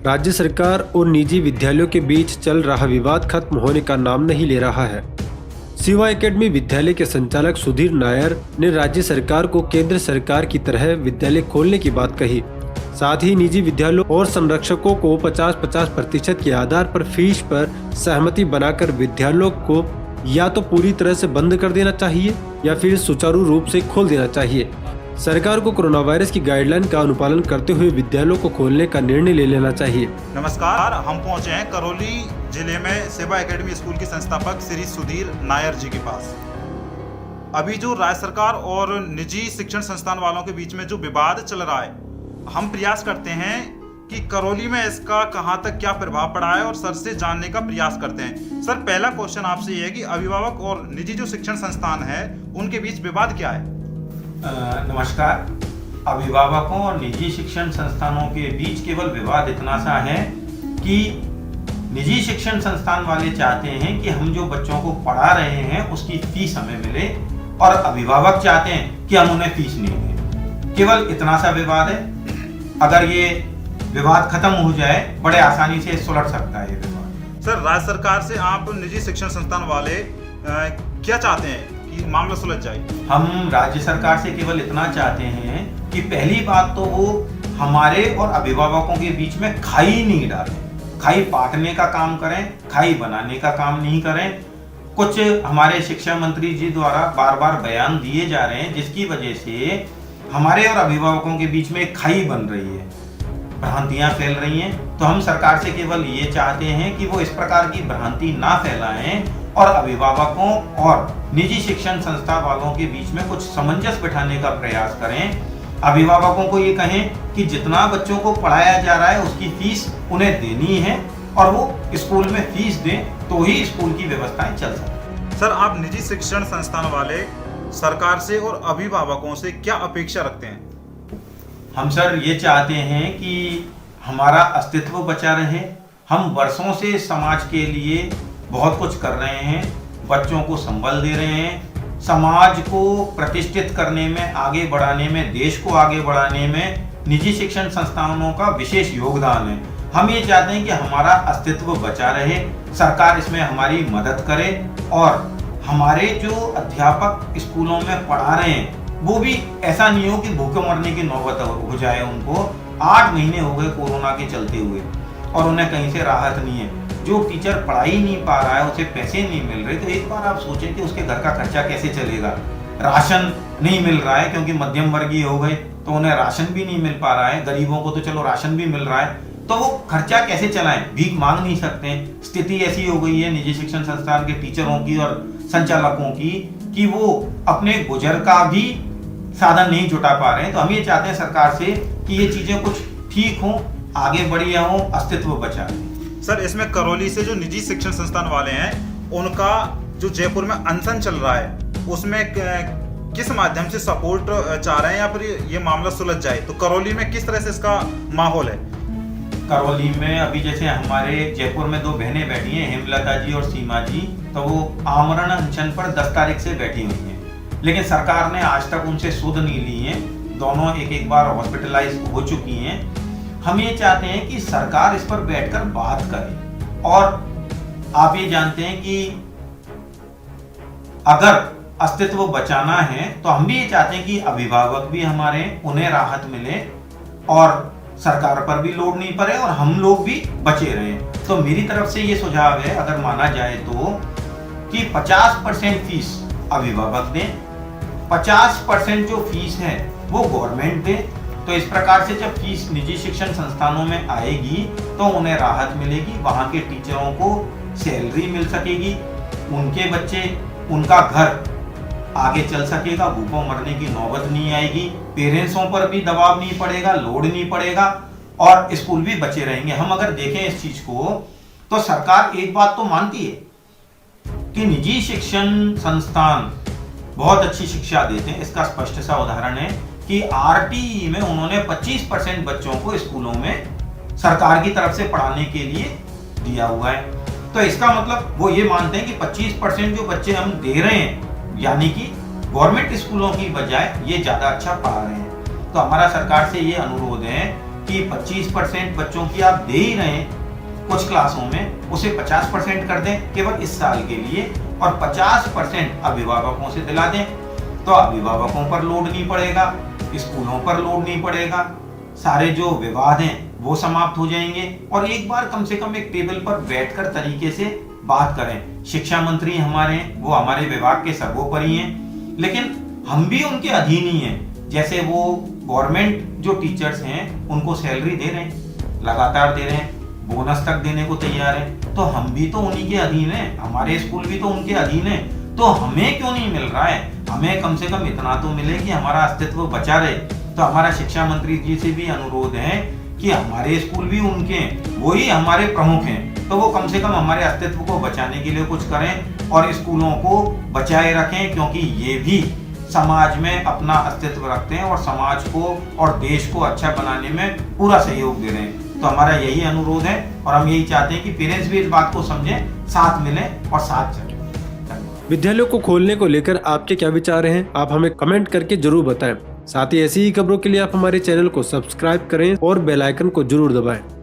राज्य सरकार और निजी विद्यालयों के बीच चल रहा विवाद खत्म होने का नाम नहीं ले रहा है। शिवा एकेडमी विद्यालय के संचालक सुधीर नायर ने राज्य सरकार को केंद्र सरकार की तरह विद्यालय खोलने की बात कही। साथ ही निजी विद्यालयों और संरक्षकों को 50-50% के आधार पर फीस पर सहमति बनाकर विद्यालयों को या तो पूरी तरह से बंद कर देना चाहिए या फिर सुचारू रूप से खोल देना चाहिए। सरकार को कोरोना वायरस की गाइडलाइन का अनुपालन करते हुए विद्यालयों को खोलने का निर्णय ले लेना चाहिए। नमस्कार, हम पहुंचे हैं करौली जिले में शिवा एकेडमी स्कूल के संस्थापक श्री सुधीर नायर जी के पास। अभी जो राज्य सरकार और निजी शिक्षण संस्थान वालों के बीच में जो विवाद चल रहा है, हम प्रयास करते हैं कि करौली में इसका कहां तक क्या प्रभाव पड़ा है और सर से जानने का प्रयास करते हैं। सर, पहला क्वेश्चन आपसे ये है कि अभिभावक और निजी जो शिक्षण संस्थान है उनके बीच विवाद क्या है? नमस्कार। अभिभावकों और निजी शिक्षण संस्थानों के बीच केवल विवाद इतना सा है कि निजी शिक्षण संस्थान वाले चाहते हैं कि हम जो बच्चों को पढ़ा रहे हैं उसकी फीस हमें मिले और अभिभावक चाहते हैं कि हम उन्हें फीस नहीं दें। केवल इतना सा विवाद है। अगर ये विवाद खत्म हो जाए बड़े आसानी से सुलझ सकता है ये विवाद। सर, राज्य सरकार से आप निजी शिक्षण संस्थान वाले क्या चाहते हैं कि मामला सुलझ जाए? हम राज्य सरकार से केवल इतना चाहते हैं कि पहली बात तो वो हमारे और अभिभावकों के बीच में खाई नहीं डालें, खाई पाटने का काम करें, खाई बनाने का काम नहीं करें। कुछ हमारे शिक्षा मंत्री जी द्वारा बार बार बयान दिए जा रहे हैं जिसकी वजह से हमारे और अभिभावकों के बीच में एक खाई बन रही है, भ्रांतियां फैल रही हैं। तो हम सरकार से केवल ये चाहते हैं कि वो इस प्रकार की भ्रांति ना फैलाएं और अभिभावकों और निजी शिक्षण संस्था वालों के बीच में कुछ सामंजस्य बिठाने का प्रयास करें। अभिभावकों को ये कहें कि जितना बच्चों को पढ़ाया जा रहा है उसकी फीस उन्हें देनी है और वो स्कूल में फीस दें तो ही स्कूल की व्यवस्थाएं चल सकें। सर, आप निजी शिक्षण संस्थान वाले सरकार से और अभिभावकों से क्या अपेक्षा रखते हैं? हम सर ये चाहते हैं कि हमारा अस्तित्व बचा रहे। हम वर्षों से समाज के लिए बहुत कुछ कर रहे हैं, बच्चों को संबल दे रहे हैं, समाज को प्रतिष्ठित करने में, आगे बढ़ाने में, देश को आगे बढ़ाने में निजी शिक्षण संस्थानों का विशेष योगदान है। हम ये चाहते हैं कि हमारा अस्तित्व बचा रहे, सरकार इसमें हमारी मदद करे और हमारे जो अध्यापक स्कूलों में पढ़ा रहे हैं वो भी ऐसा नहीं हो कि भूखे मरने की नौबत हो जाए उनको। 8 महीने हो गए कोरोना के चलते हुए और उन्हें कहीं से राहत नहीं है। जो टीचर पढ़ा ही नहीं पा रहा है, उसे पैसे नहीं मिल रहे, तो एक बार आप सोचें कि उसके घर का खर्चा कैसे चलेगा। राशन नहीं मिल रहा है क्योंकि मध्यम वर्गीय हो गए तो उन्हें राशन भी नहीं मिल पा रहा है। गरीबों को तो चलो राशन भी मिल रहा है, तो वो खर्चा कैसे चलाएं? भीख मांग नहीं सकते। स्थिति ऐसी हो गई है निजी शिक्षण संस्थान के टीचरों की और संचालकों की कि वो अपने गुजर का भी साधन नहीं जुटा पा रहे हैं। तो हम ये चाहते हैं सरकार से कि ये चीजें कुछ ठीक हों, आगे बढ़िया हों, अस्तित्व बचा रहे। सर, इसमें करौली से जो निजी शिक्षण संस्थान वाले हैं उनका जो जयपुर में अनशन चल रहा है उसमें किस माध्यम से सपोर्ट चाह रहे हैं या फिर ये मामला सुलझ जाए? तो करौली में किस तरह से इसका माहौल है? करौली में अभी जैसे हमारे जयपुर में 2 बहनें बैठी हैं, हेमलता जी और सीमा जी, तो वो आमरण अनशन पर 10 तारीख से बैठी हुई हैं, लेकिन सरकार ने आज तक उनसे सुध नहीं ली है। दोनों एक बार हॉस्पिटलाइज हो चुकी हैं। हम ये चाहते हैं कि सरकार इस पर बैठकर बात करे और आप ये जानते हैं कि अगर अस्तित्व बचाना है तो हम भी ये चाहते हैं कि अभिभावक भी हमारे, उन्हें राहत मिले और सरकार पर भी लोड नहीं पड़े और हम लोग भी बचे रहें। तो मेरी तरफ से ये सुझाव है, अगर माना जाए तो, कि 50% फीस अभिभावक दें, 50% जो फीस है वो गवर्नमेंट दे। तो इस प्रकार से जब फीस निजी शिक्षण संस्थानों में आएगी तो उन्हें राहत मिलेगी, वहां के टीचरों को सैलरी मिल सकेगी, उनके बच्चे, उनका घर आगे चल सकेगा, भूखों मरने की नौबत नहीं आएगी, पेरेंट्सों पर भी दबाव नहीं पड़ेगा, लोड नहीं पड़ेगा और स्कूल भी बचे रहेंगे। हम अगर देखें इस चीज को तो सरकार एक बात तो मानती है कि निजी शिक्षण संस्थान बहुत अच्छी शिक्षा देते हैं। इसका स्पष्ट सा उदाहरण है कि आरटीई में उन्होंने 25% बच्चों को स्कूलों में सरकार की तरफ से पढ़ाने के लिए दिया हुआ है। तो इसका मतलब वो ये मानते हैं कि 25% जो बच्चे हम दे रहे हैं यानी कि गवर्नमेंट स्कूलों की बजाय ये ज्यादा अच्छा पढ़ा रहे हैं। तो हमारा सरकार से ये अनुरोध है कि 25% बच्चों की आप दे ही रहे हैं कुछ क्लासों में, उसे 50% कर दें केवल इस साल के लिए और 50% अभिभावकों से दिला दें, तो अभिभावकों पर लोड नहीं पड़ेगा, स्कूलों पर लोड नहीं पड़ेगा, सारे जो विवाद हैं वो समाप्त हो जाएंगे और एक बार कम से कम एक टेबल पर बैठकर तरीके से बात करें। शिक्षा मंत्री हमारे हैं, वो हमारे विभाग के सर्वोपरि हैं, लेकिन हम भी उनके अधीन ही हैं। जैसे वो गवर्नमेंट जो टीचर्स हैं उनको सैलरी दे रहे हैं, लगातार दे रहे हैं, बोनस तक देने को तैयार है, तो हम भी तो उन्हीं के अधीन हैं, हमारे स्कूल भी तो उनके अधीन है, तो हमें क्यों नहीं मिल रहा है? हमें कम से कम इतना तो मिले कि हमारा अस्तित्व बचा रहे। तो हमारा शिक्षा मंत्री जी से भी अनुरोध है कि हमारे स्कूल भी उनके, वही हमारे प्रमुख हैं, तो वो कम से कम हमारे अस्तित्व को बचाने के लिए कुछ करें और स्कूलों को बचाए रखें, क्योंकि ये भी समाज में अपना अस्तित्व रखते हैं और समाज को और देश को अच्छा बनाने में पूरा सहयोग दे रहे हैं। तो हमारा यही अनुरोध है और हम यही चाहते हैं कि पेरेंट्स भी इस बात को समझें, साथ मिलें और साथ चलें। विद्यालयों को खोलने को लेकर आपके क्या विचार हैं? आप हमें कमेंट करके जरूर बताएं। साथ ही ऐसी ही खबरों के लिए आप हमारे चैनल को सब्सक्राइब करें और बेल आइकन को जरूर दबाएं।